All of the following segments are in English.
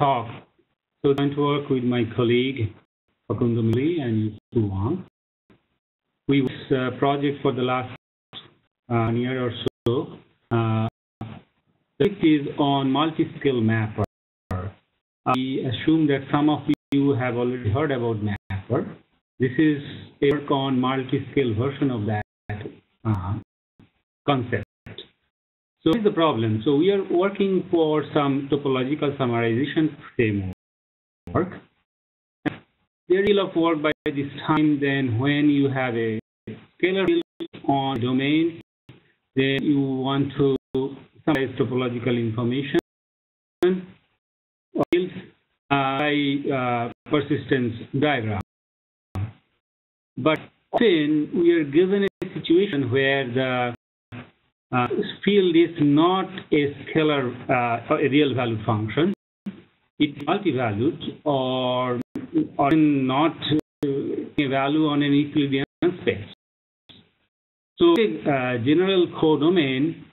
talk. So I'm going to work with my colleague, Facundo and Yuan. We worked this project for the last year or so. This is on Multiscale Mapper. I assume that some of you have already heard about Mapper. This is a work on multiscale version of that concept. So what is the problem? So we are working for some topological summarization framework. There is a lot of work by this time. Then when you have a scalar field on domain, then you want to summarize topological information by persistence diagram. But often we are given a situation where the field is not a scalar, a real valued function. It's multi-valued or not a value on an Euclidean space. So, general codomain,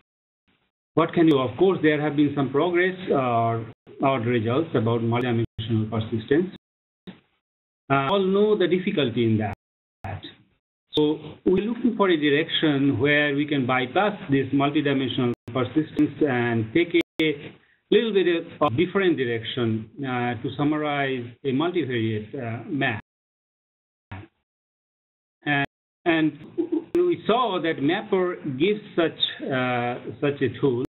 what can you? Of course, there have been some progress or results about multidimensional persistence. All know the difficulty in that. So we're looking for a direction where we can bypass this multidimensional persistence and take a little bit of different direction to summarize a multivariate map. And we saw that Mapper gives such a tool,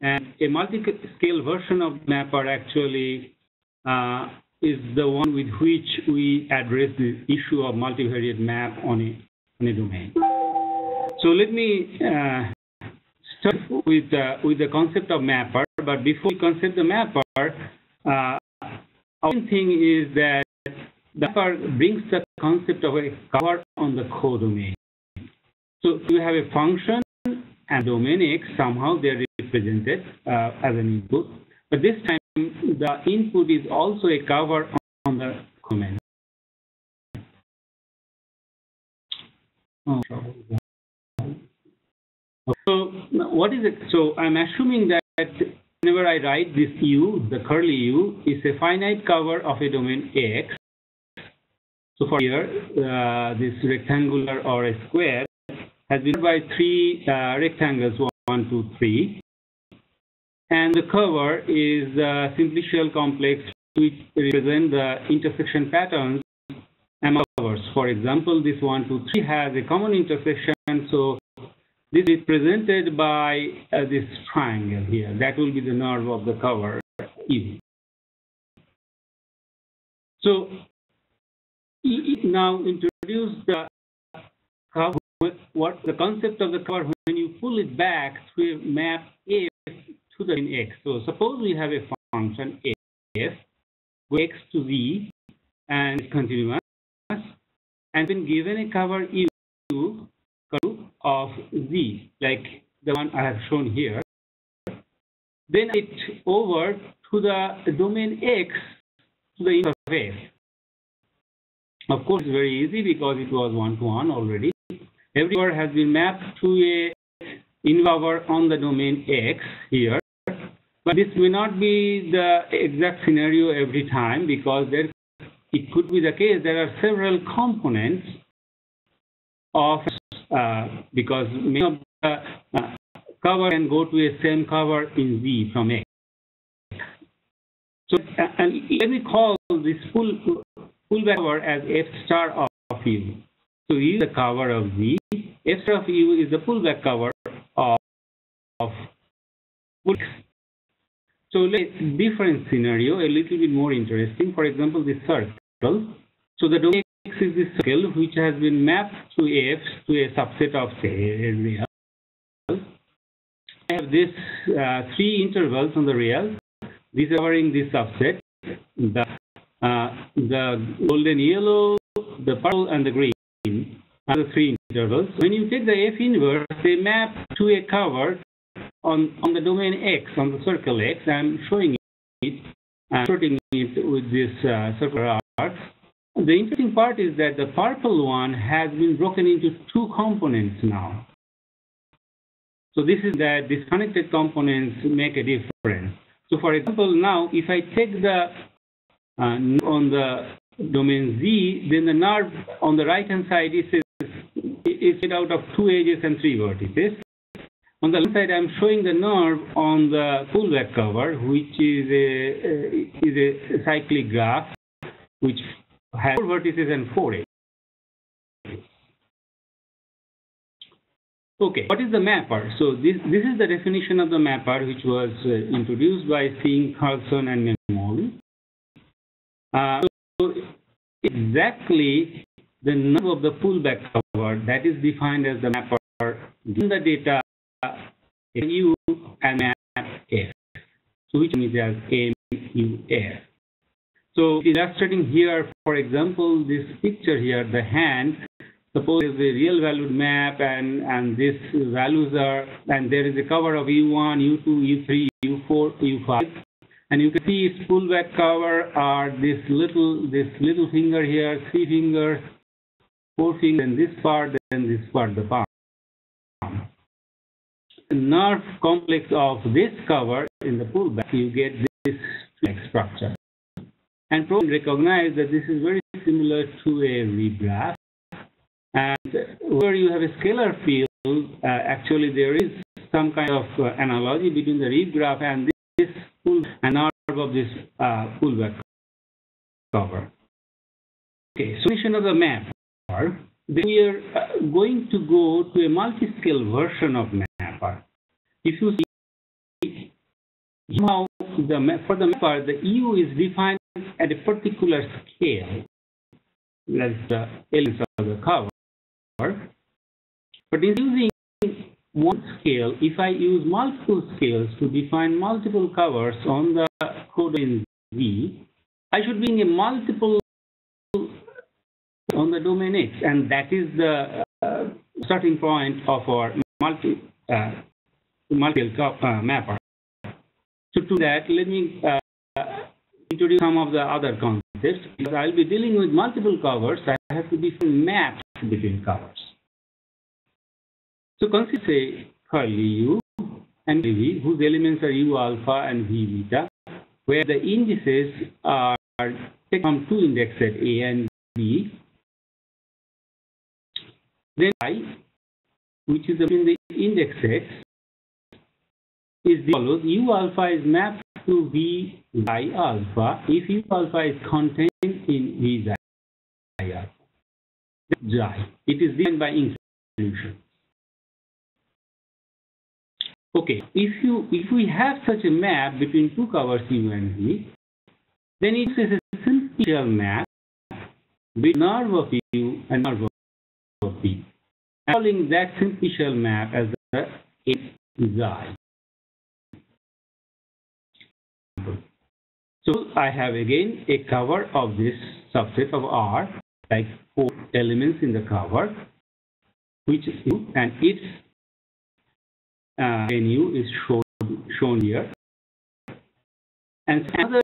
and a multi-scale version of Mapper actually is the one with which we address the issue of multivariate map on a domain. So let me start with the concept of Mapper. But before we concept the Mapper, one thing is that Mapper brings the concept of a cover on the codomain. So you have a function and domain X, somehow they're represented as an input. But this time, the input is also a cover on the domain. So what is it? So I'm assuming that whenever I write this U, the curly U is a finite cover of a domain X. So for here, this rectangular or a square has been by three rectangles, 1, 2, 3. And the cover is the simplicial complex which represent the intersection patterns among covers. For example, this 1, 2, 3 has a common intersection, so this is presented by this triangle here. That will be the nerve of the cover E. So now introduce the cover. What the concept of the cover when you pull it back to a map F to the X. So suppose we have a function F, go X to Z, and it's continuous, and then given a cover U of Z, like the one I have shown here, then it over to the domain X to the interface. Of course, it's very easy because it was one-to-one already. Every cover has been mapped to a in-cover on the domain X here. But this may not be the exact scenario every time because it could be the case there are several components of because many of the cover can go to a same cover in Z from X. So and let me call this pullback cover as F star of U. So U is the cover of Z. F star of U is the pullback cover of X. So let's different scenario, a little bit more interesting. For example, this circle. So the domain X is this circle which has been mapped to F to a subset of say reals. I have this three intervals on the reals. These are covering this subset. The golden yellow, the purple, and the green are the three intervals. When you take the F inverse, they map to a cover on the domain X, on the circle X. I'm showing it, I'm sorting it with this circular arc. The interesting part is that the purple one has been broken into two components now. So this is that disconnected components make a difference. So for example, now if I take the on the domain Z, then the nerve on the right hand side is made out of 2 edges and 3 vertices. On the left side, I'm showing the nerve on the pullback cover, which is a cyclic graph, which has 4 vertices and 4 edges. Okay, what is the mapper? So this is the definition of the mapper, which was introduced by Singh, Carlson, and Memoli. So exactly the nerve of the pullback cover that is defined as the mapper given the data MU and map F. So which means as MUF. So illustrating here, for example, this picture here, the hand. Suppose there's a real valued map and these values are, and there is a cover of U1, U2, U3, U4, U5, and you can see its pullback cover are this little finger here, 3 fingers, 4 fingers, and this part, the palm. The nerve complex of this cover in the pullback, you get this structure. And probably recognize that this is very similar to a reed graph. And where you have a scalar field, actually there is some kind of analogy between the reed graph and this nerve of this pullback cover. Okay, so definition of the mapper. Then we are going to go to a multi-scale version of mapper. If you see how for the mapper, the U is defined at a particular scale. That's the elements of the cover. But in using one scale, if I use multiple scales to define multiple covers on the codomain Z, I should be in a multiple on the domain X, and that is the starting point of our multi-scale mapper. So to that, let me introduce some of the other concepts. Because I'll be dealing with multiple covers, I have to define maps between covers. So consider say curly U and V, whose elements are U alpha and V beta, where the indices are taken from 2 index set A and B. Then I, which is in the index sets, is the follows. U alpha is mapped to V xi alpha if U alpha is contained in V xi alpha. Xi. It is defined by inclusion. Okay, if we have such a map between 2 covers U and V, then it is a simple map with nerve of U and nerve of V. I'm calling that simple shell map as the xi. So I have again a cover of this subset of R, like 4 elements in the cover, which is U, and its NU is shown here. And another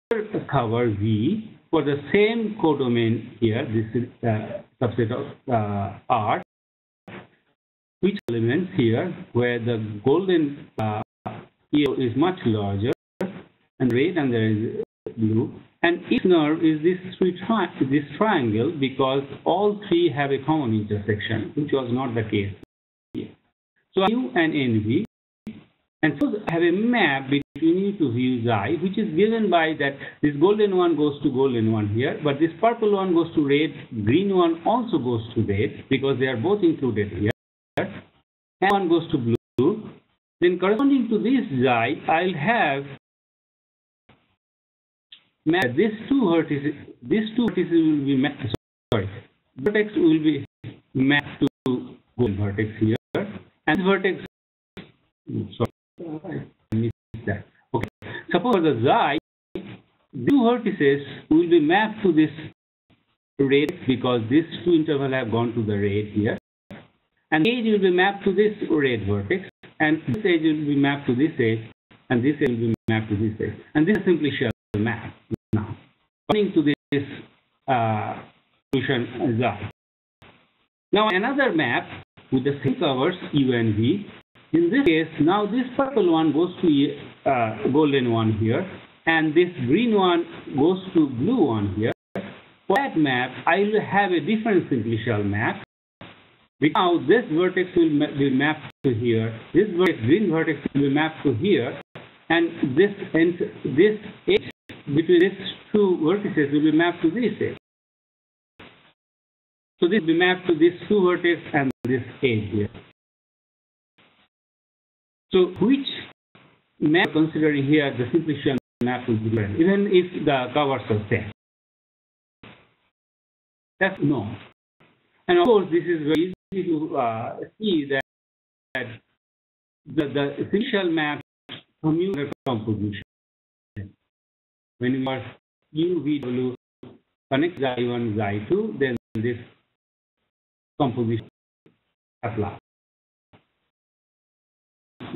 cover V for the same codomain here, this is subset of R, which elements here where the golden yellow is much larger and red, and there is blue, and each nerve is this triangle because all 3 have a common intersection, which was not the case here. So U and NV, and so I have a map between U to V xi, which is given by that this golden one goes to golden one here, but this purple one goes to red, green one also goes to red because they are both included here, and one goes to blue. Then corresponding to this xi, I'll have map these 2 vertices. These 2 vertices will be mapped. Sorry, vertex will be mapped to golden vertex here, and vertex. Sorry, I missed that. Okay, suppose the xi, 2 vertices will be mapped to this red because these 2 intervals have gone to the red here, and the edge will be mapped to this red vertex, and this edge will be mapped to this edge, and this edge will be mapped to this edge, and this is simply shell map. Now, according to this solution xi. Now another map with the same covers U and V. In this case, now this purple one goes to golden one here, and this green one goes to blue one here. For that map, I will have a different simplicial map. Now this vertex will be mapped to here. This vertex, green vertex, will be mapped to here, and this edge between these two vertices will be mapped to this edge. So this will be mapped to these two vertices and this edge here. So which map considering here the simplicial map will be different, even if the covers are same? That's no. And of course, this is very easy to see that the simplicial map commute composition. When you are UVW connect Xi1, Xi2, then this composition applies.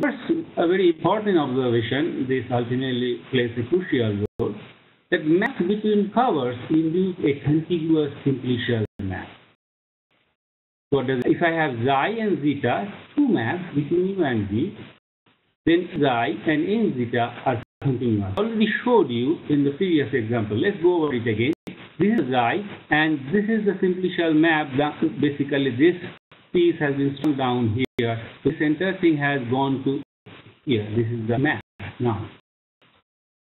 First, a very important observation, this ultimately plays a crucial role, that maps between covers induce a contiguous simplicial map. So if I have Xi and Zeta, two maps between U and V, then Xi and N Zeta are continuous. I already showed you in the previous example. Let's go over it again. This is Xi, and this is the simplicial map. Basically, this piece has been strung down here. So this entire thing has gone to here. This is the map now.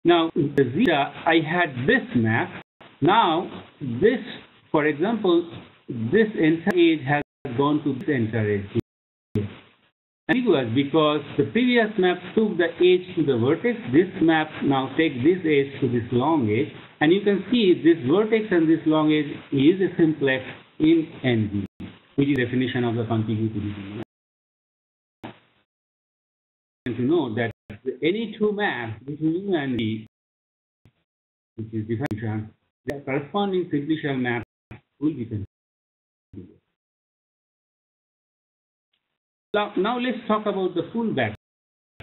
Now, the Zeta, I had this map. Now, this, for example, this entire edge has gone to this entire edge here. Ambiguous because the previous map took the edge to the vertex. This map now takes this edge to this long edge. And you can see this vertex and this long edge is a simplex in NV, which is the definition of the contiguity. And to know that any two maps between U and V, which is definition, the corresponding simplicial map will be continuous. Now let's talk about the pullback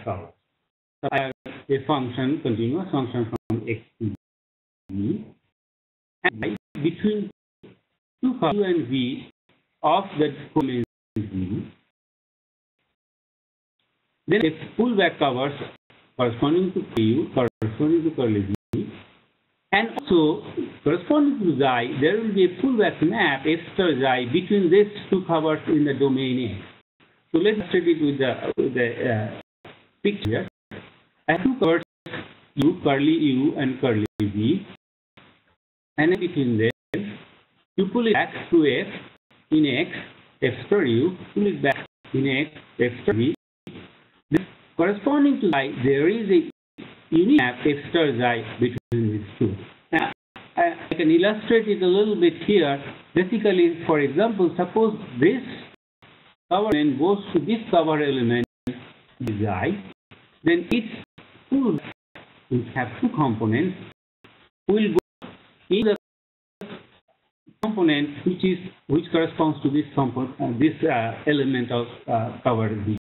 cover. So I have a function, continuous function from X to V, and between two covers U and V of the domain V, then if pullback covers corresponding to KU, corresponding to curly V, and also corresponding to Xi, there will be a pullback map F star Xi between these two covers in the domain X. So let's illustrate it with the picture. I have two covers U, curly U and curly V, and in between them, you pull it back to F in X, F star U, pull it back in X, F star V. This corresponding to Xi, there is a unique map F star Xi between these two. Now, I can illustrate it a little bit here. Basically, for example, suppose this cover element goes to this cover element Xi, then its pullback, which have two components, will go in the component which corresponds to this component, this element of cover V.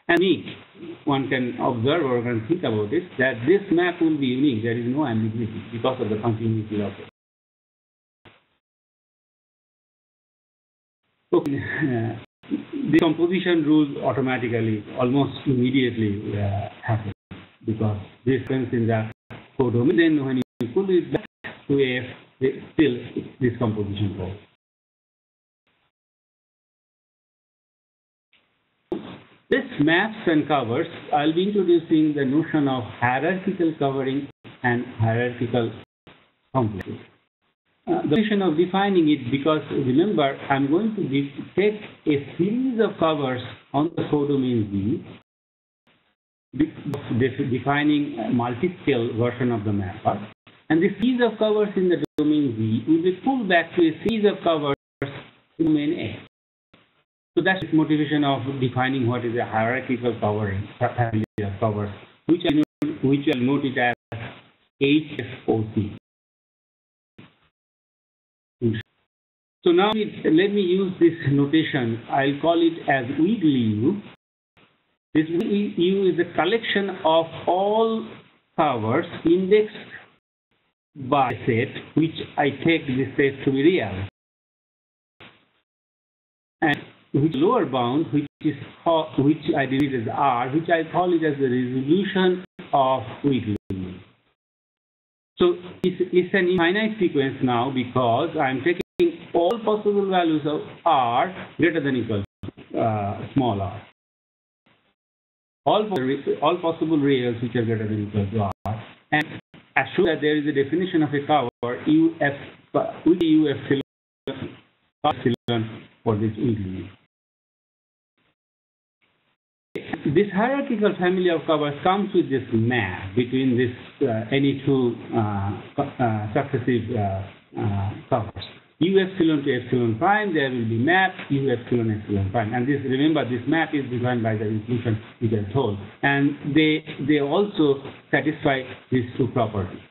And one can observe or can think about it that this map will be unique. There is no ambiguity because of the continuity of it. Okay. The composition rules automatically, almost immediately happen because this happens in the codomain. Then when you pull it back to F, still this composition holds. This maps and covers, I'll be introducing the notion of hierarchical covering and hierarchical complexes. The notion of defining it, because remember, I'm going to take a series of covers on the codomain V, defining a multiscale version of the mapper, and the series of covers in the domain V will be pulled back to a series of covers in domain A. So that's the motivation of defining what is a hierarchical covering, family of covers, which I'll note it as HFOC. So now let me use this notation. I'll call it as wiggly U. This wiggly U is a collection of all covers indexed by set, which I take this set to be real, and which lower bound, which is called, which I did as R, which I call it as the resolution of weak limit. So it's an infinite sequence now because I'm taking all possible values of R greater than equal to small r. All possible reals which are greater than equal to R, and assume that there is a definition of a cover UF with UF epsilon for this weak limit. This hierarchical family of covers comes with this map between this any two successive covers. U epsilon to epsilon prime, there will be map U epsilon epsilon prime. And this, remember, this map is defined by the inclusion which I told. And they also satisfy these two properties.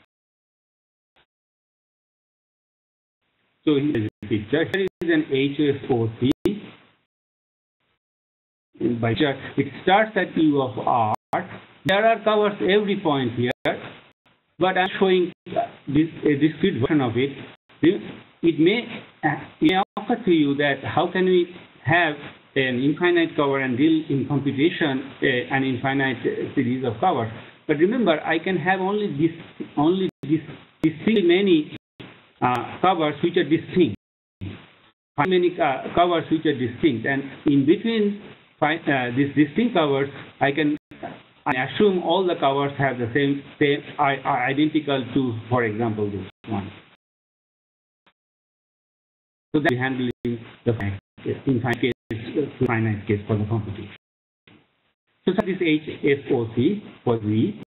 So here is a picture. Here is an HFOC. By chart, it starts at U of R. There are covers every point here, but I'm showing this a discrete version of it. It may occur to you that how can we have an infinite cover and deal in computation an infinite series of covers? But remember, I can have only many covers which are distinct. Many covers which are distinct, and in between these distinct covers, I assume all the covers have the same are identical to, for example, this one. So that we handling the infinite case for the computation. So this HFOC for V.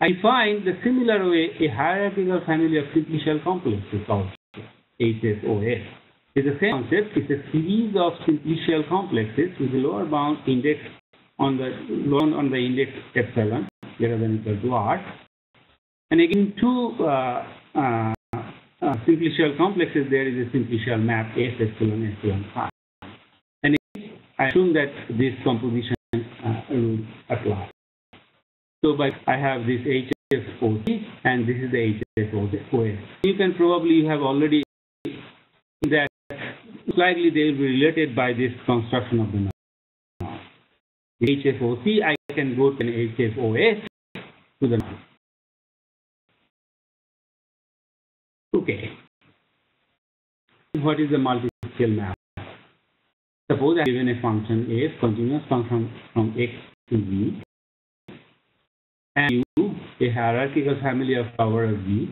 I find the similar way a hierarchical family of simplicial complexes also, HFOS. It's the same concept. It's a series of simplicial complexes with a lower bound index on the index epsilon greater than equal to R. And again, two simplicial complexes. There is a simplicial map S epsilon epsilon R. And I assume that this composition will apply. So I have this HFOC and this is the HFOS. You can probably have already that. Likely they will be related by this construction of the norm. The HFOC, I can go to an HFOS to the norm. Okay. What is the multiscale map? Suppose I am given a function f, continuous function from x to v, and u, a hierarchical family of power of v.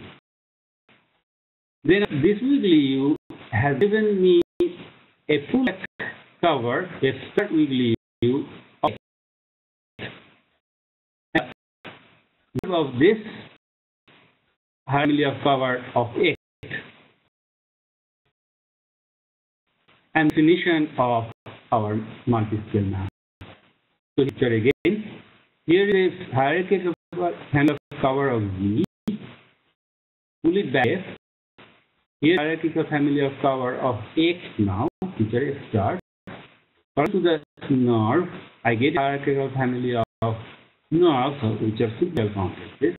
Then this wiggly u has given me a Pullback cover, a start wiggly u of this family of cover of x and definition of our multiscale map. So here again, here is hierarchical family of cover of v, pull it back f. Here hierarchical family of cover of x now, which are x star. According to the nerve, I get hierarchical family of nerves, which are simple complexes.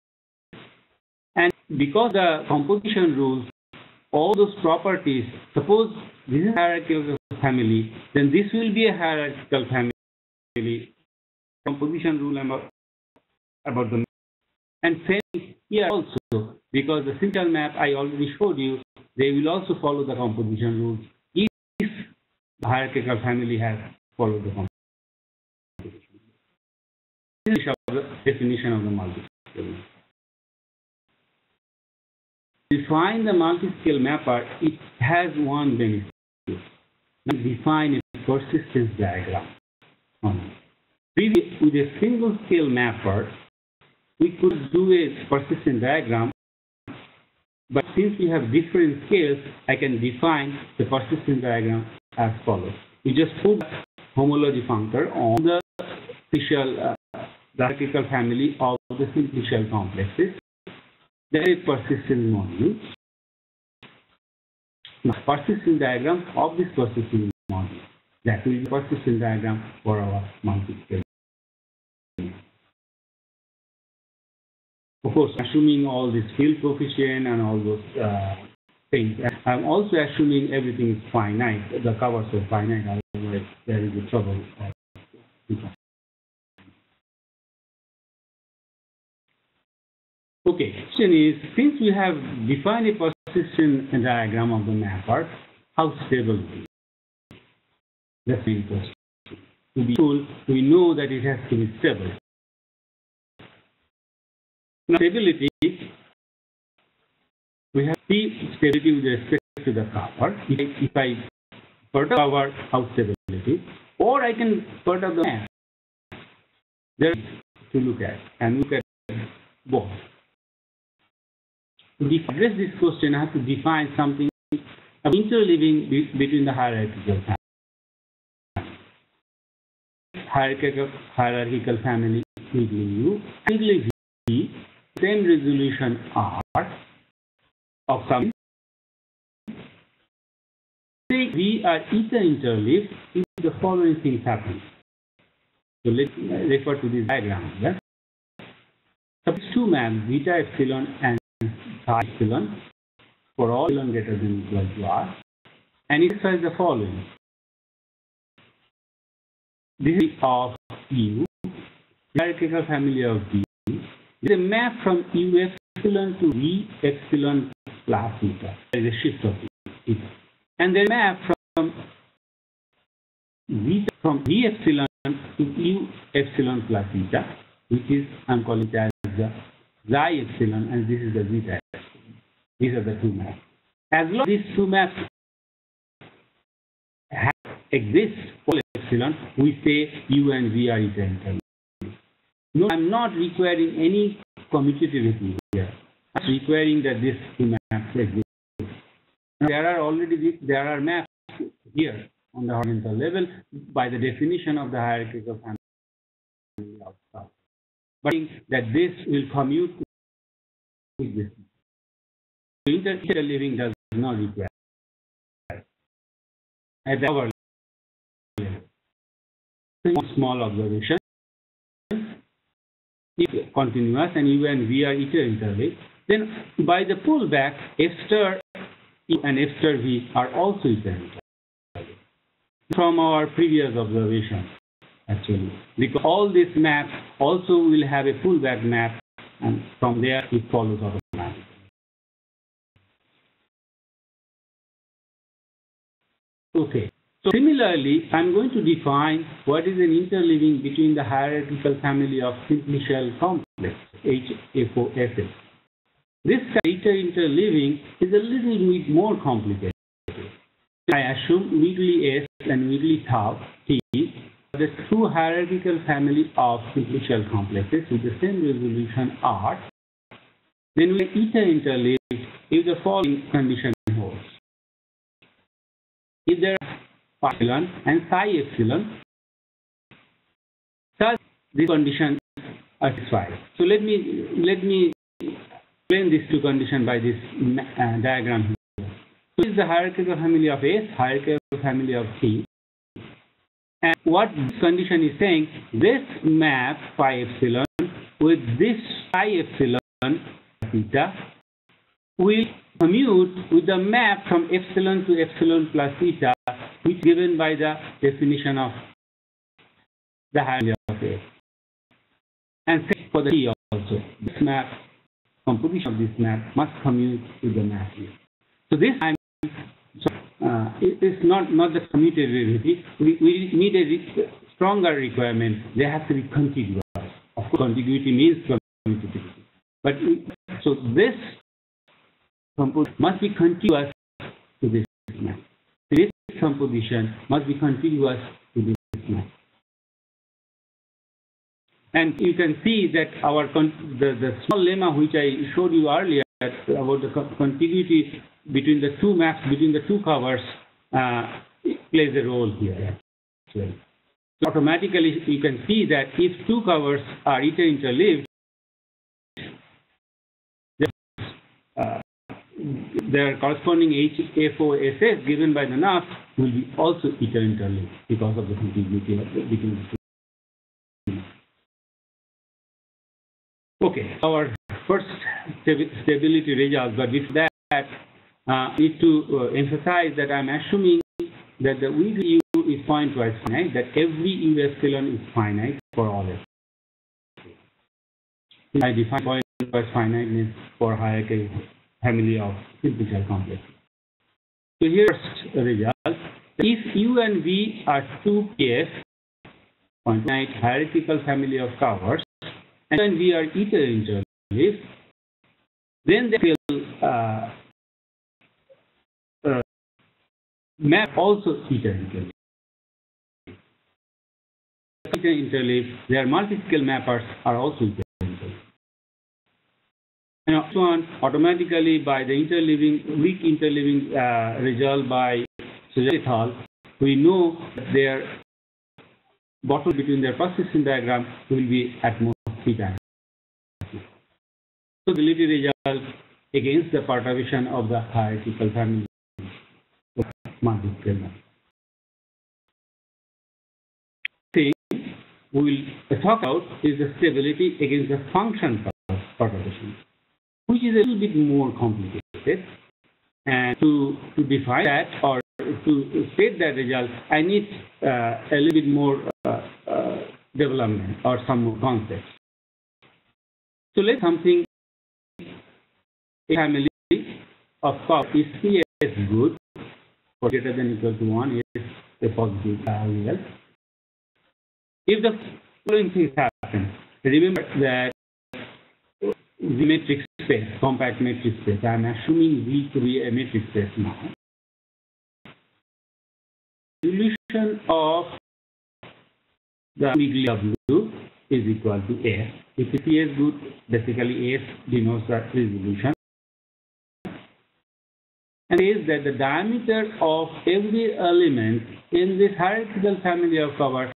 And because the composition rules, all those properties, suppose this is a hierarchical family, then this will be a hierarchical family. Composition rule about the. And same here also, because the simple map I already showed you, they will also follow the composition rules if the hierarchical family has followed the composition. This is the definition of the multiscale map. To define the multiscale mapper, it has one benefit. Define a persistence diagram. With a single scale mapper, we could do a persistence diagram, but since we have different scales, I can define the persistence diagram as follows. We just put homology functor on the simplicial hierarchical family of the simplicial complexes. There is persistence module. Now, persistence diagram of this persistence module. That will be persistence diagram for our multiscale. Of course, assuming all this field coefficient and all those things. I'm also assuming everything is finite. The covers are finite, otherwise there is a trouble. Okay, question is, since we have defined a persistence diagram of the mapper, how stable is it? That's the question. To be full, we know that it has to be stable. Now, stability, we have stability with respect to the copper. If I perturb our how stability, or I can perturb the map. There to look at and look at both. To address this question, I have to define something of interleaving between the hierarchical family. Hierarchical family U, single V, same resolution R of some. We are interleaved if the following things happen. So let's refer to this diagram here. Suppose two maps, beta epsilon and psi epsilon, for all epsilon greater than equal to R, and it says the following. This is of U, hierarchical family of V. This is a map from U epsilon to V epsilon plus eta. There is a shift of eta. And then map from V epsilon to U epsilon plus eta, which is, I'm calling it as the xi epsilon, and this is the zeta epsilon. These are the two maps. As long as these two maps exist for epsilon, we say U and V are interleaved. No, I'm not requiring any commutativity here. I'm requiring that these two maps exist. There are maps here on the horizontal level by the definition of the hierarchical family of stuff. But that this will commute with this. Interleaving does not require at our level. Small observation. If continuous and U and V are interleaved, then by the pullback, F star and F star V are also interleaved. From our previous observation, actually, because all these maps also will have a pullback map, and from there it follows automatically. Okay. So similarly, I'm going to define what is an interleaving between the hierarchical family of simple shell complex, HFOSS. This interleaving is a little bit more complicated. I assume weakly S and weakly tau T are the two hierarchical family of simple shell complexes with the same resolution R. Then we interleave if the following condition holds. If there are epsilon and psi epsilon, thus this condition are satisfied. So let me explain these two conditions by this diagram here. So this is the hierarchical family of S, hierarchical family of T, and what this condition is saying, this map phi epsilon with this psi epsilon theta will commute with the map from epsilon to epsilon plus theta, which is given by the definition of the hierarchy of S. And same for the T also. This map, composition of this map must commute with the map here. So this time, it is not the commutativity. We need a stronger requirement. They have to be contiguous. Of course, contiguity means commutativity. But so this composition must be contiguous to this map. This composition must be contiguous to this map. And you can see that the small lemma which I showed you earlier about the contiguity between the two maps, between the two covers, plays a role here. So automatically you can see that if two covers are interleaved, their corresponding HFOSS given by the NUF will be also interleaved because of the contiguity between the two. Okay, our first stability results, but before that, need to emphasize that I'm assuming that the weak U is define twice finite, that every U epsilon is finite for all S. I define point twice finiteness for hierarchical family of simple complexes. So here's the result. If U and V are two PF, point finite hierarchical family of covers, and when we are ether interleaved, then they will map also ether interleaved. Ether interleaved, their multiscale mappers are also ether interleaved. And also on automatically by the interleaving, weak interleaving result by et al., we know that their bottle between their persistence diagram will be at most 3 times. So the result against the perturbation of the hierarchical family of multiscale mapper. Thing we will talk about is the stability against the function perturbation, which is a little bit more complicated. And to define that or to state that result, I need a little bit more development or some more concepts. So let's something a family of curve is C as good for greater than equal to 1 is a positive real. If the following things happen, remember that the metric space, compact metric space, I am assuming V to be a metric space now. Resolution of the degree W is equal to S. If C is good, basically S denotes the resolution. And is that the diameter of every element in this hierarchical family of covers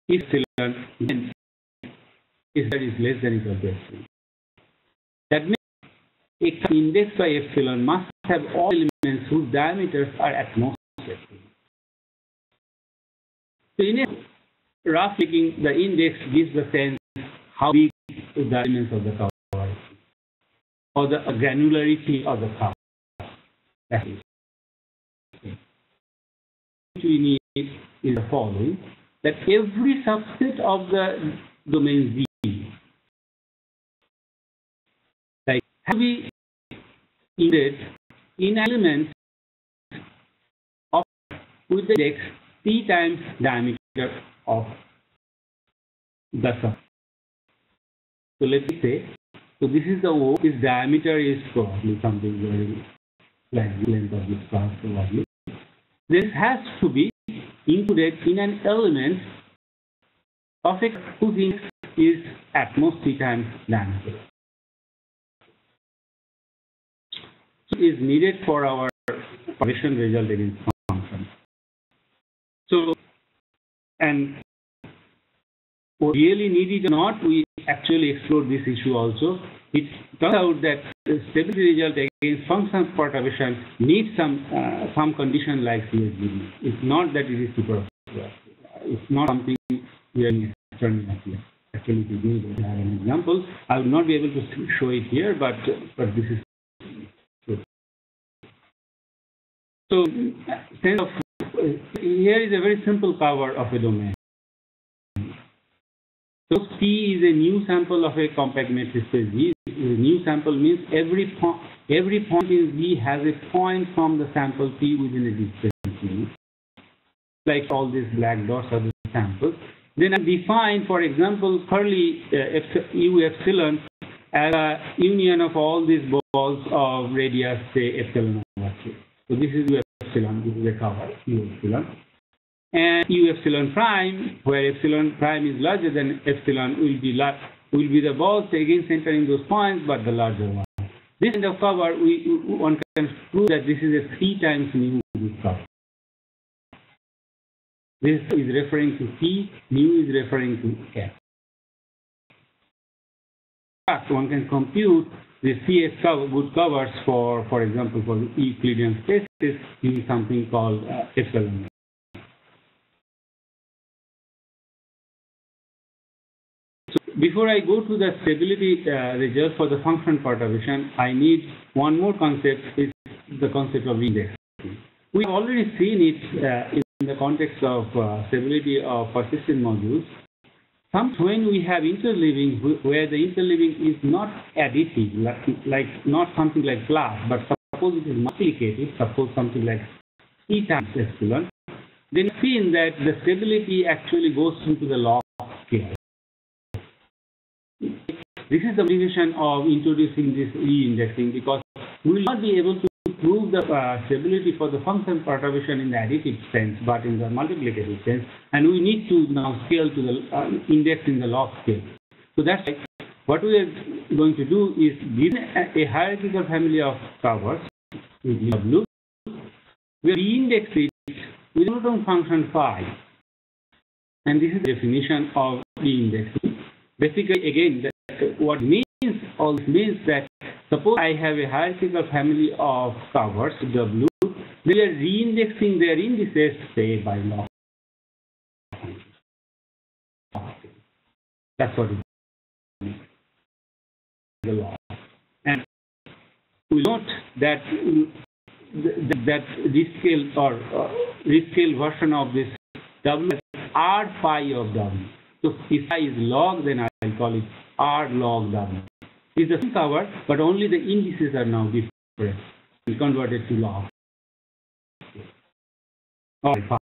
is epsilon is less than equal to epsilon. That means a index by epsilon must have all elements whose diameters are at most epsilon. So in a rough speaking, the index gives the sense how big the elements of the cover is, or the granularity of the cover. That is. What we need is the following: that every subset of the domain Z, like have we indexed in elements of with the index P times diameter of the sub. So let me say, so this is the O, its diameter is probably something very like length of this class probably. This has to be included in an element of X whose index is at most 3 times diameter. So is needed for our perturbation result against function. So, and what really needed or not, we actually explored this issue also. It turns out that the stability result against function perturbation needs some condition like CSBD. It's not that it is super. It's not something we are external here. Actually, to do that, I have an example. I will not be able to show it here, but this is true. So, sense of here is a very simple cover of a domain. So P is a new sample of a compact metric space Z. A new sample means every point in Z has a point from the sample P within a distance Z. Like all these black dots are the samples. Then I define, for example, curly U epsilon as a union of all these balls of radius, say epsilon over 3. So this is U epsilon. This is a cover U epsilon. And U epsilon prime, where epsilon prime is larger than epsilon, will be the balls again centering those points, but the larger one. This kind of cover, one can prove that this is a 3 times mu cover. This is referring to P, mu is referring to F. In fact, one can compute the CS good covers for example, for the Euclidean spaces using something called epsilon. Before I go to the stability result for the function perturbation, I need one more concept, is the concept of index. We've already seen it in the context of stability of persistent modules. Sometimes when we have interleaving, where the interleaving is not additive, like not something like plus, but suppose it is multiplicative, suppose something like E times epsilon, then we've seen that the stability actually goes into the log scale. This is the motivation of introducing this re-indexing, because we will not be able to prove the stability for the function perturbation in the additive sense, but in the multiplicative sense, and we need to now scale to the index in the log scale. So that's what we are going to do is given a hierarchical family of covers with W, we re-index it with Newton function phi, and this is the definition of re-indexing. Basically, again, what means all this means that suppose I have a hierarchical family of covers W, we are re-indexing their indices, say, by log. That's what it means. The log. And we note that that rescale or rescale version of this W is R phi of W. So if phi is log, then I'll call it R log W. It's the same cover, but only the indices are now different. We convert it to log. Or phi.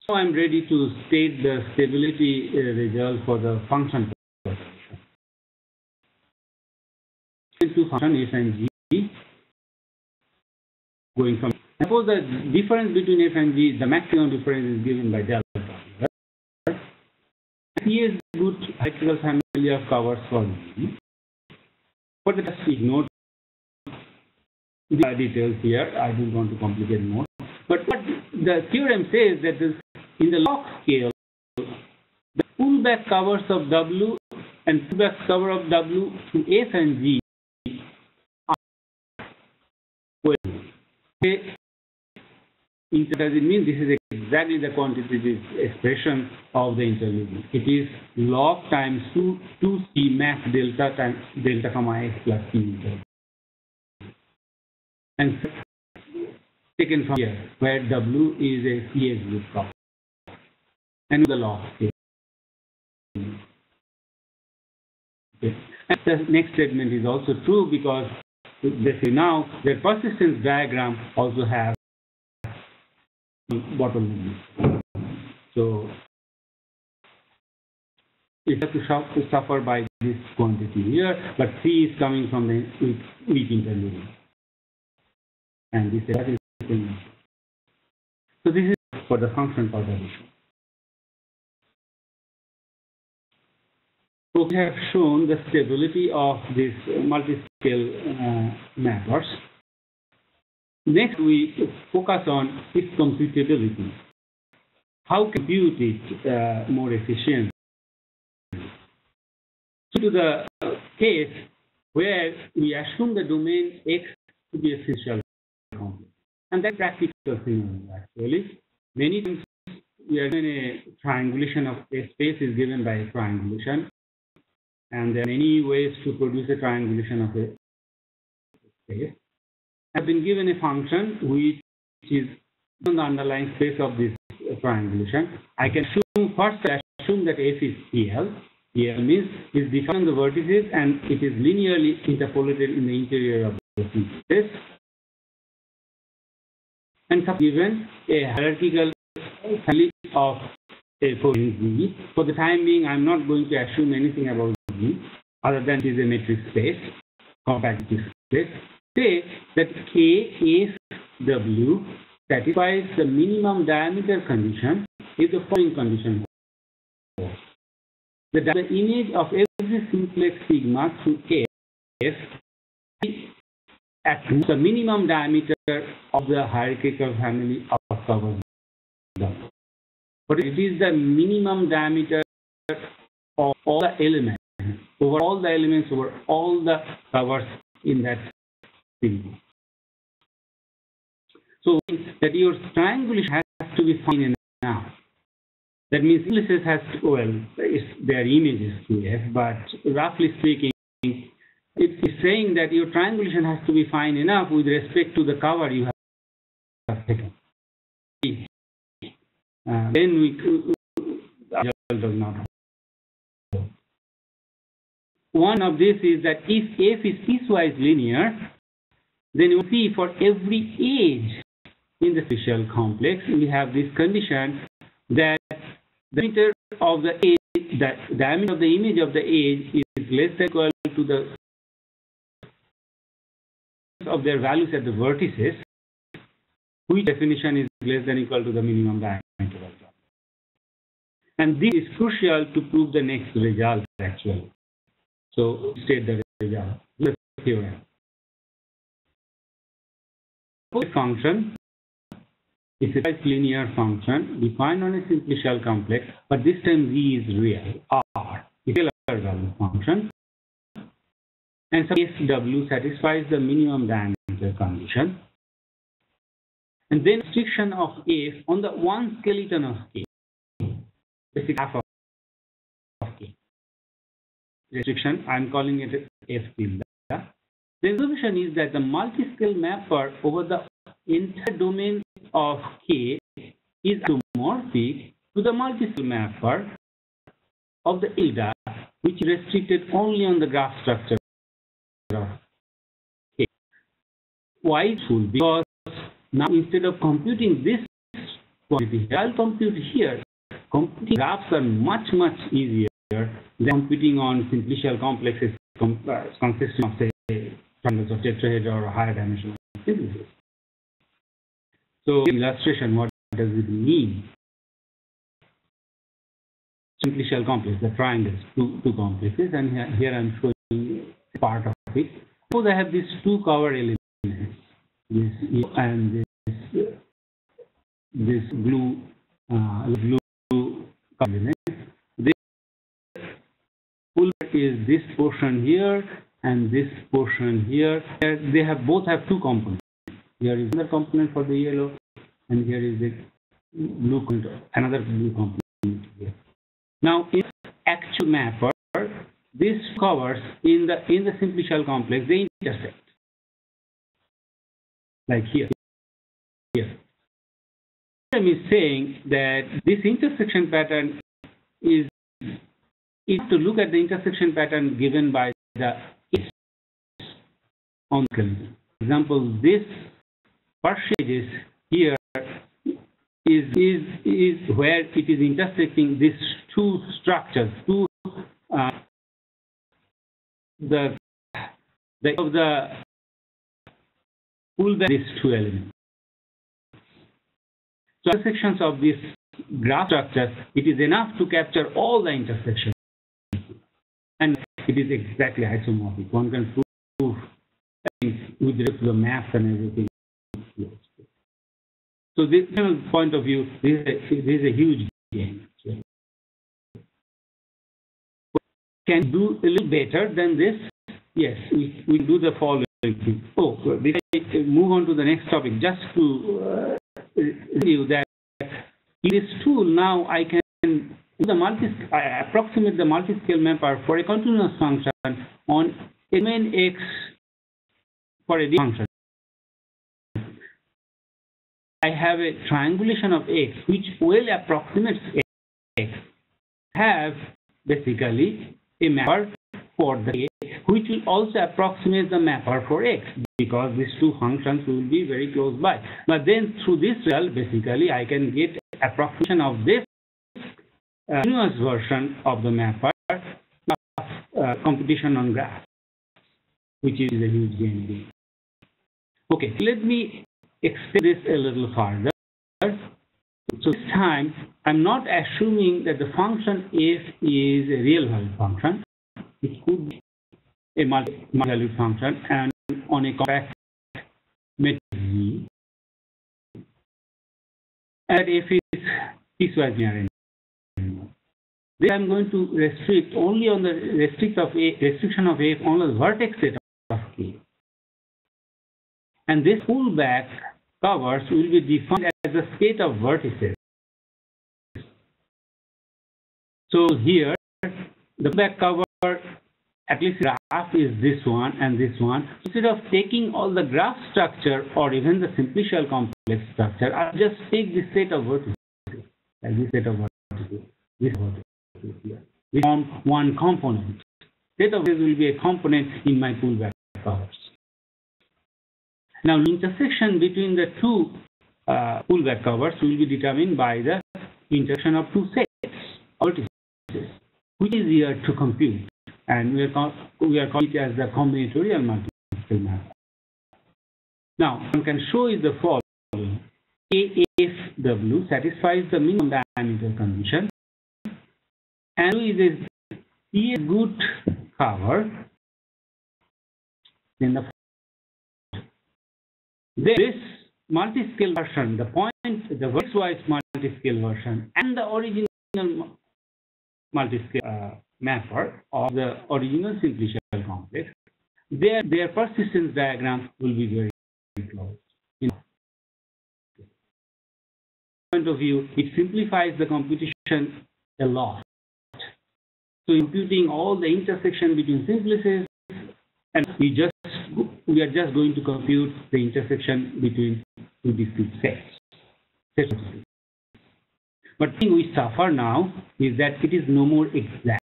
So I'm ready to state the stability result for the function. Two function f and g going from. Suppose the difference between f and g, the maximum difference is given by delta. Right? Here is good hierarchical family of covers for g. But just ignore the details here. I don't want to complicate more. But what the theorem says that this, in the log scale, the pullback covers of W and pullback cover of W to f and g does it mean this is exactly the quantitative expression of the interleaving? It is log times 2c max delta times delta comma x plus c. And taken from here, where W is a CS group cover. And the log scale. Okay. And the next statement is also true because they say now the persistence diagram also has bottom limit. So it has to suffer by this quantity here, but C is coming from the weak interleaving. And this is so this is for the function perturbation. So we have shown the stability of this multiscale mappers. Next, we focus on its computability. How compute it more efficiently? So to the case where we assume the domain X to be a physical complex. And that's practical scenario actually. Many times we are given a triangulation of a space is given by a triangulation. And there are many ways to produce a triangulation of a space. I've been given a function which is on the underlying space of this triangulation. I can assume that F is PL. PL means it's defined on the vertices and it is linearly interpolated in the interior of the space. And given a hierarchical family of a G. For the time being, I'm not going to assume anything about G other than it is a metric space, compact metric space. Say that KSW satisfies the minimum diameter condition if the following condition holds. The image of every simplex sigma through F at the minimum diameter of the hierarchical family of covers. But it is the minimum diameter of all the elements, over all the elements, over all the covers in that thing. So that your triangulation has to be fine now. That means indices has to, well, their images to F, but roughly speaking, it's saying that your triangulation has to be fine enough with respect to the cover you have taken. Then result does not. One of this is that if f is piecewise linear, then you see for every edge in the spatial complex, we have this condition that the diameter of the edge, the diameter of the image of the edge is less than or equal to the of their values at the vertices, which definition is less than or equal to the minimum diameter of the. And this is crucial to prove the next result actually. So state the result. The theorem. The function is a linear function defined on a simplicial complex, but this time z is real. R is a scalar value function, and so SW satisfies the minimum diameter condition. And then restriction of f on the one skeleton of k, basically half of k. Restriction, I am calling it f tilde. The solution is that the multiscale mapper over the entire domain of K is isomorphic to the multiscale mapper of the tilde, which is restricted only on the graph structure of K. Why it should? Because now instead of computing this quantity, I'll compute here. Computing graphs are much easier than computing on simplicial complexes consisting of say triangles of tetrahedron or higher dimensional simplices. So illustration, what does it mean? Simplicial complex, the triangles, two complexes, and here I'm showing part of it. Suppose I have these two cover elements, this and this blue element. This pullback is this portion here and this portion here. They both have two components. Here is another component for the yellow, and here is the blue component, another blue component here. Now, in actual mapper, these covers in the simplicial complex they intersect, like here. I'm saying that this intersection pattern is to look at the intersection pattern given by the edge on the skeleton. For example, this partial here is where it is intersecting these two structures, the pullback these two elements. So intersections of this graph structure, it is enough to capture all the intersections, and it is exactly isomorphic. One can prove with respect to the maps and everything. So this point of view, this is a huge gain. Can you do a little better than this? Yes, we do the following thing. Oh, before I move on to the next topic, just to review that in this tool now I can approximate the multiscale mapper for a continuous function on a domain X for a function. I have a triangulation of X which well approximates X. Have basically a mapper for the X which will also approximate the mapper for X, because these two functions will be very close by. But then through this result, basically I can get approximation of this continuous version of the mapper computation on graph, which is a huge gain. Okay, let me extend this a little further. So this time I'm not assuming that the function f is a real value function. It could be a multi-value function, and on a compact matrix Z, and f is piecewise linear. Then I'm going to restrict only on the restriction of f on the vertex set of K. And this pullback covers will be defined as a state of vertices. So here, the pullback cover at least graph is this one and this one. Instead of taking all the graph structure or even the simplicial complex structure, I'll just take this set of vertices, like this set of vertices, this vertices here. We form one component. Set of this will be a component in my pullback covers. Now, the intersection between the two pullback covers will be determined by the intersection of two sets of vertices, which is here to compute. And we are calling it as the combinatorial multiscale mapper. Now, one can show is the following. AFW satisfies the minimum diameter condition, and is a good cover. Then this multiscale version, the vertex-wise multiscale version, and the original multiscale mapper of the original simplicial complex, their persistence diagram will be very close. In point of view, it simplifies the computation a lot. So, imputing all the intersection between simplices, and we are just going to compute the intersection between two discrete sets. But the thing we suffer now is that it is no more exact.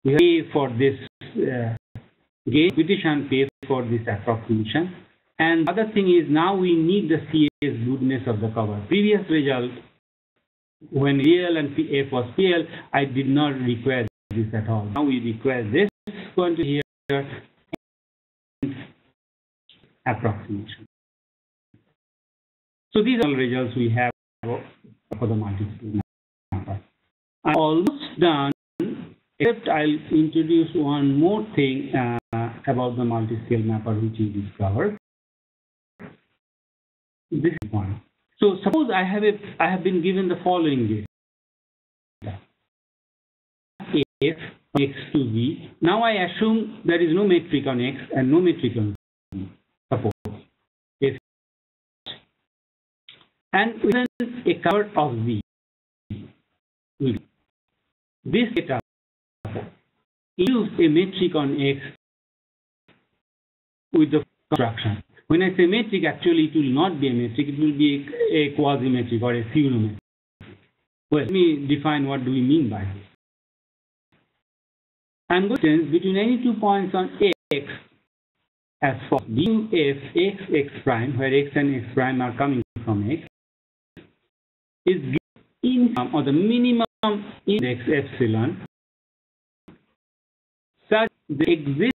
We pay for this gain computation, pay for this approximation. And the other thing is now we need the CS goodness of the cover. Previous result, when real and F was PL, I did not require this at all. Now we require this quantity here and approximation. So these are all results we have for the multiscale mapper. I'm almost done, except I'll introduce one more thing about the multiscale mapper which we discovered. This is one. So suppose I have been given the following data. F X to V. Now I assume there is no metric on X and no metric on V. Suppose F and within a cover of V. This data use a metric on X with the construction. When I say metric, actually it will not be a metric, it will be a quasi-metric or a pseudo-metric. Well, let me define what do we mean by this. I'm going to distance between any 2 points on X as for du f x x prime, where x and x prime are coming from X, is given or the minimum index epsilon such that exists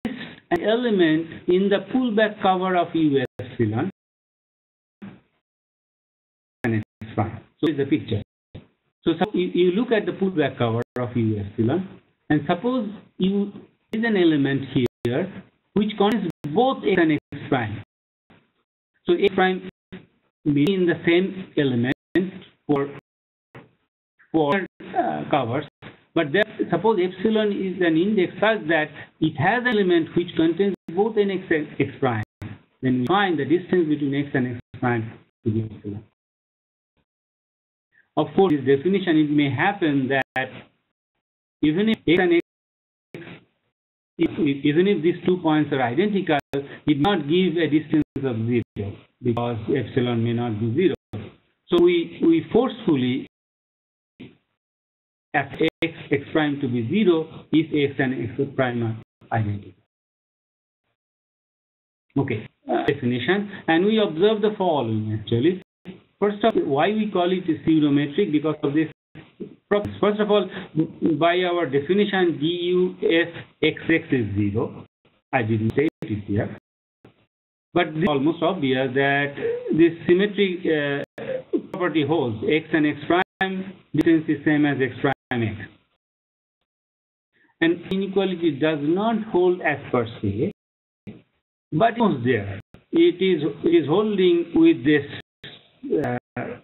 an element in the pullback cover of U epsilon and x prime. So is the picture. So you look at the pullback cover of U epsilon, and suppose you is an element here which contains both x and x prime. So x prime be in the same element for covers, but there, suppose epsilon is an index such that it has an element which contains both n x and x prime. Then we find the distance between x and x prime to be epsilon. Of course, this definition, it may happen that even if x and x, even if these 2 points are identical, it will not give a distance of 0 because epsilon may not be 0. So we forcefully ask x prime to be 0 if x and x prime are identical. Okay, definition, and we observe the following actually. First of all, why we call it a pseudometric? Because of this. First of all, by our definition, du f xx is 0. I didn't say it here, but it's almost obvious that this symmetric property holds. X and x prime distance is same as x prime x, and inequality does not hold as per se, but it was there. It is holding with this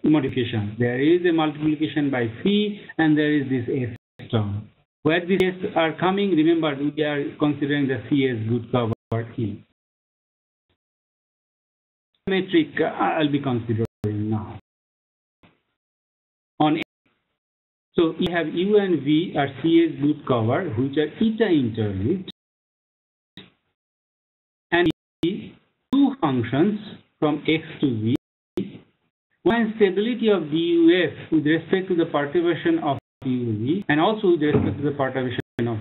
modification. There is a multiplication by phi, and there is this s term. Where these s are coming, remember we are considering the CS good cover in. Metric I'll be considering now. On so we have U and V are CS good cover, which are eta interleaved, two functions from x to z. One stability of duf with respect to the perturbation of duz, and also with respect to the perturbation of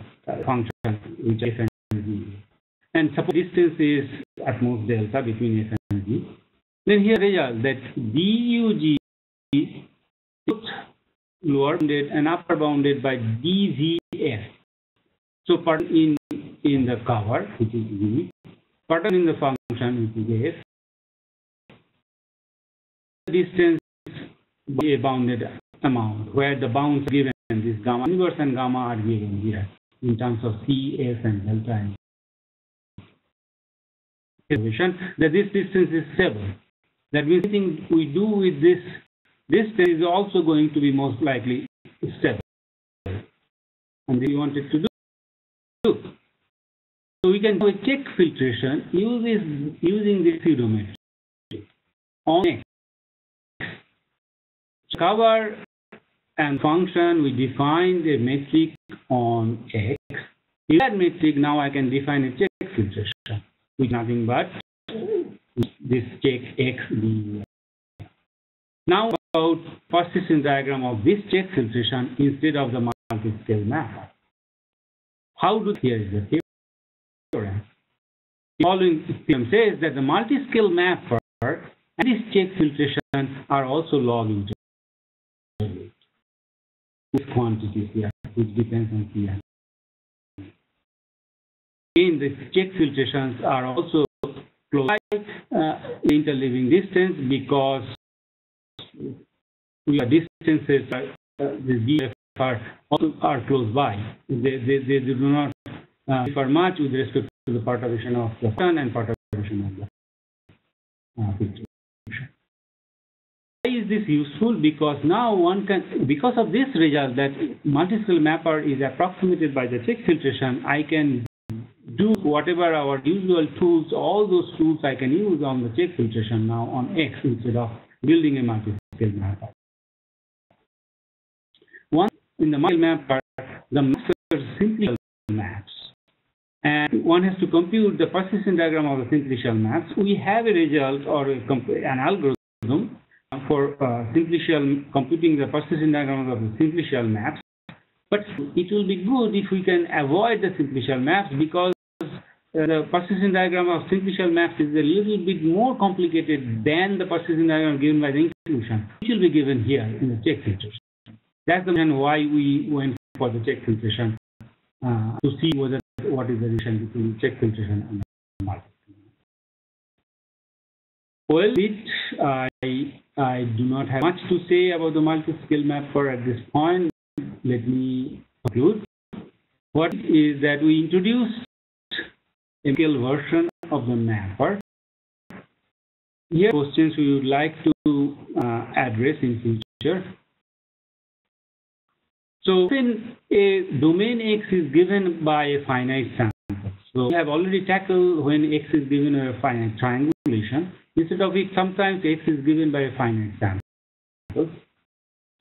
function which f and z. And suppose distance is at most delta between f and z. Then here result that dug both lower bounded and upper bounded by dvf. So part in the cover, which is v, part in the function, which is f, distance by a bounded amount, where the bounds are given, this gamma inverse and gamma are given here in terms of c, f, and delta. That this distance is stable. That means anything we do with this distance is also going to be most likely stable. And we want it to do. So we can do a Čech filtration using this pseudometric on x. Cover and function, we defined a metric on x. In that metric, now I can define a Čech filtration, which is nothing but this Čech x d. Now about persistence diagram of this Čech filtration instead of the multiscale mapper. How do here is the theorem? The following theorem says that the multiscale mapper and this Čech filtration are also log interval. This quantity here, which depends on P. Again, the Čech filtrations are also close by interleaving distance because distances the DF are close by. They do not differ much with respect to the perturbation of the sun and perturbation of the filtration. Why is this useful? Because now one can, because of this result that multiscale mapper is approximated by the Čech filtration, I can do whatever our usual tools, all those tools I can use on the Čech filtration now on X instead of building a multiscale mapper. One in the multiscale mapper, the maps are simplicial maps, and one has to compute the persistence diagram of the simplicial maps. We have a result or an algorithm for computing the persistence diagram of the simplicial maps. But it will be good if we can avoid the simplicial maps because the persistence diagram of simplicial maps is a little bit more complicated than the persistence diagram given by the inclusion, which will be given here in the Čech filtration. That's the reason why we went for the Čech filtration to see what is the relation between Čech filtration and the multiscale. Well, I do not have much to say about the multiscale mapper at this point. Let me conclude. What is that we introduced a scale version of the mapper. Here are questions we would like to address in future. So when a domain X is given by a finite sample, so we have already tackled when X is given a finite triangulation. Instead of it, sometimes X is given by a finite sample.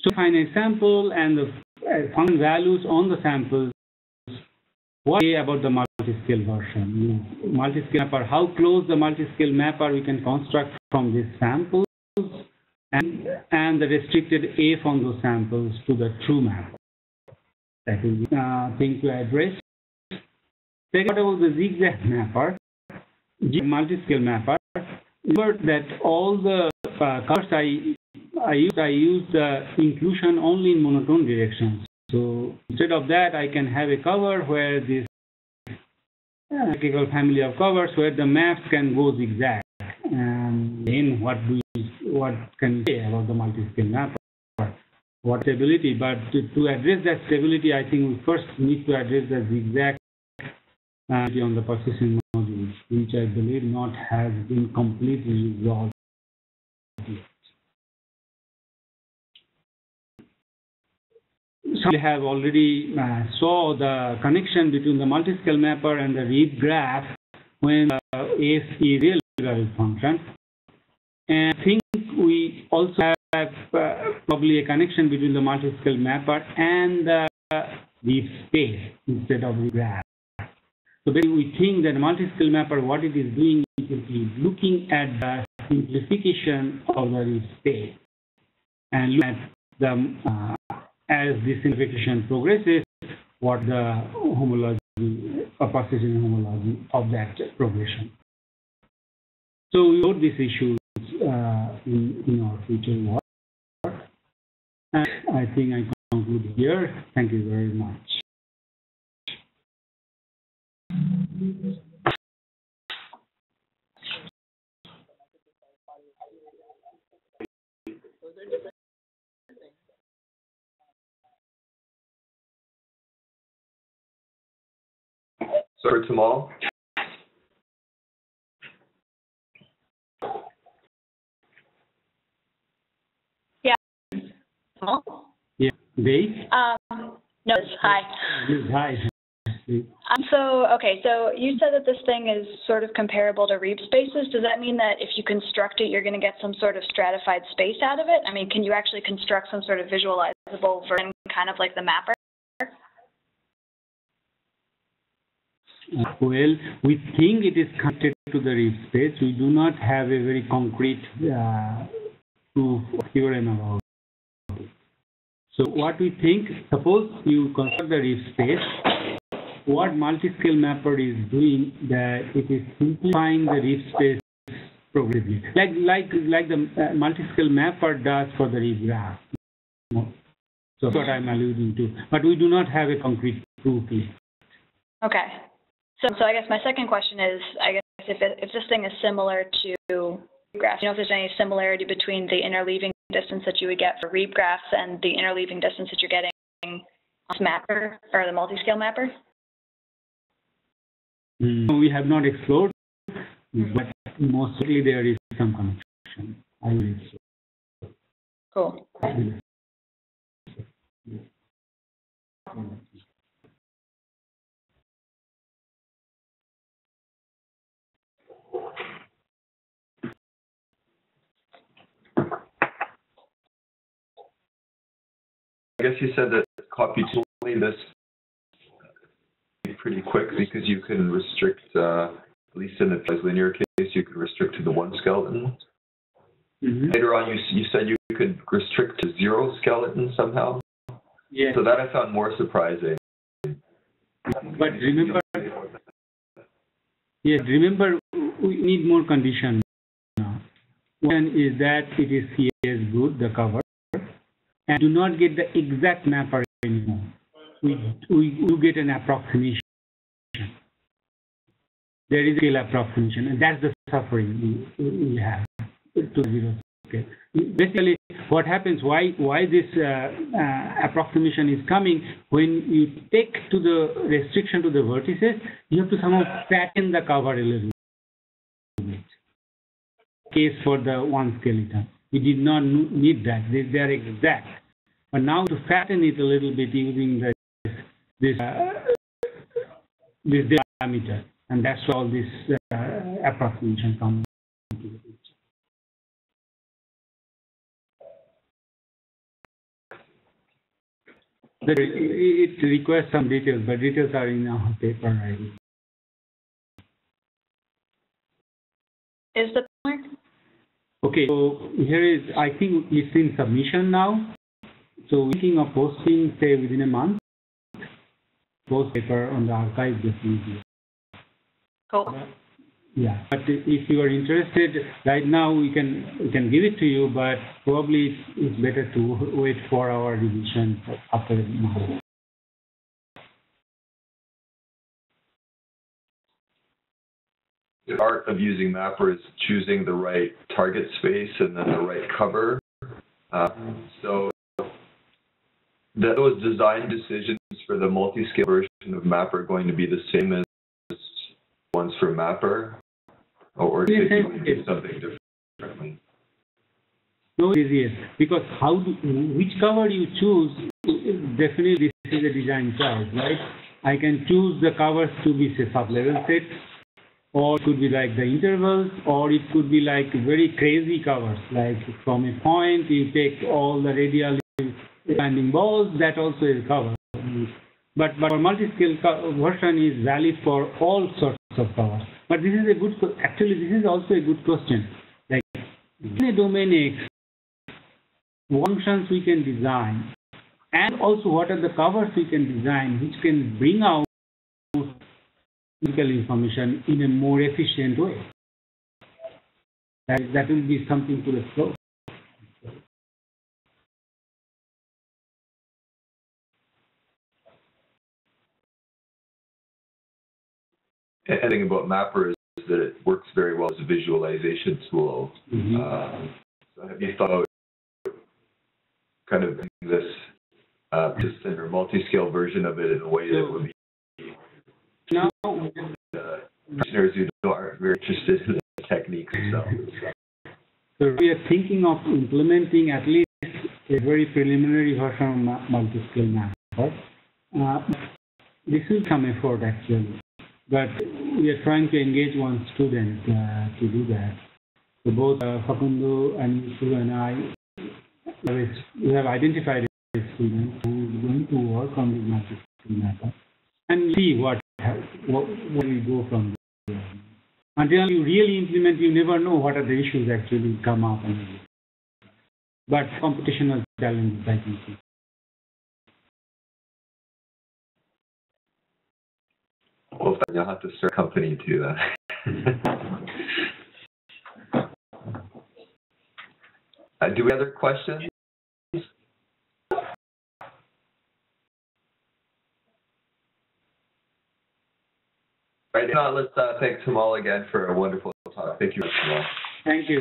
So finite sample and the function values on the samples. What about the multiscale version? Multiscale mapper, how close the multiscale mapper we can construct from these samples and the restricted F on those samples to the true mapper. That is the thing to address. Second, about the zigzag mapper, multiscale mapper. Remember that all the covers I use the inclusion only in monotone directions. So instead of that, I can have a cover where this hierarchical family of covers where the maps can go zigzag. And then what can we say about the multiscale mapper? What stability? But to address that stability, I think we first need to address the zigzag on the persistent modules, which I believe not has been completely resolved yet. So we have already saw the connection between the multiscale mapper and the read graph when F is real valued function. And I think we also have probably a connection between the multiscale mapper and the leaf space instead of the graph. So basically we think that the multiscale mapper, what it is doing, it basically looking at the simplification of the reef space and look at the as the simplification progresses, what the homology, approximation homology of that progression. So we note these issues in our future work. And I think I conclude here. Thank you very much. Sorry, Tamal. Yeah. Tamal? Yeah. Dave? No, hi. Hi. So you said that this thing is sort of comparable to reef spaces. Does that mean that if you construct it, you're going to get some sort of stratified space out of it? I mean, can you actually construct some sort of visualizable version, kind of like the mapper? Well, we think it is connected to the reef space. We do not have a very concrete proof or theorem about it. So what we think, suppose you construct the reef space, what Multiscale Mapper is doing, that it is simplifying the reef space progressively, like the Multiscale Mapper does for the reef graph. So that's what I'm alluding to. But we do not have a concrete proof yet. Okay. So I guess my second question is, I guess if this thing is similar to graphs, you know if there's any similarity between the interleaving distance that you would get for reef graphs and the interleaving distance that you're getting on the mapper or the multiscale mapper? We have not explored, but mostly there is some connection. I believe so. Cool. I guess you said that computationally this is pretty quick because you can restrict, at least in the linear case, you can restrict to the one skeleton. Later on, you said you could restrict to 0 skeletons somehow. Yeah. So that I found more surprising. But remember, we need more conditions now. One is that it is CS good, the cover, and do not get the exact mapper anymore. We do get an approximation. There is a scale approximation, and that's the suffering we have to 0 scale. Basically, what happens, why this approximation is coming, when you take to the restriction to the vertices, you have to somehow fatten the cover a little bit. Case for the one skeleton. We did not need that. They are exact. But now to fatten it a little bit using this diameter, and that's why all this approximation comes into the picture. It requires some details, but details are in our paper already. Is the mark? Okay, so here is, I think it's in submission now. So we're thinking of posting, say, within a month, post paper on the archive definitely. Cool. Yeah, but if you are interested, right now we can give it to you, but probably it's better to wait for our revision after the month. The art of using Mapper is choosing the right target space and then the right cover. So those design decisions for the multi-scale version of Mapper are going to be the same as ones for Mapper, or if you want to do something differently. No, it is, because which cover you choose, definitely this is a design choice, right? I can choose the covers to be, say, sub-level sets, or it could be like the intervals, or it could be like very crazy covers, like from a point you take all the radial expanding balls, that also is cover. But our multi-scale version is valid for all sorts of covers. But this is a good, actually this is also a good question. Like in a domain X, functions we can design, and also what are the covers we can design which can bring out physical information in a more efficient way. That will be something to explore. The thing about Mapper is that it works very well as a visualization tool. So have you thought about kind of this just in a multi-scale version of it in a way that would be listeners who aren't very interested in the techniques themselves? So we are thinking of implementing at least a very preliminary version of Multiscale Mapper. This will come effort actually, but we are trying to engage one student to do that. So both Facundo and Yusuf and I, we have identified a student who is going to work on the Multiscale Mapper and see where we go from there. Until you really implement, you never know what are the issues actually come up. But computational challenges, I can see. Well, then you'll have to start a company to do that. Do we have other questions? Right now, let's thank Tamal again for a wonderful talk. Thank you, Tamal. Thank you.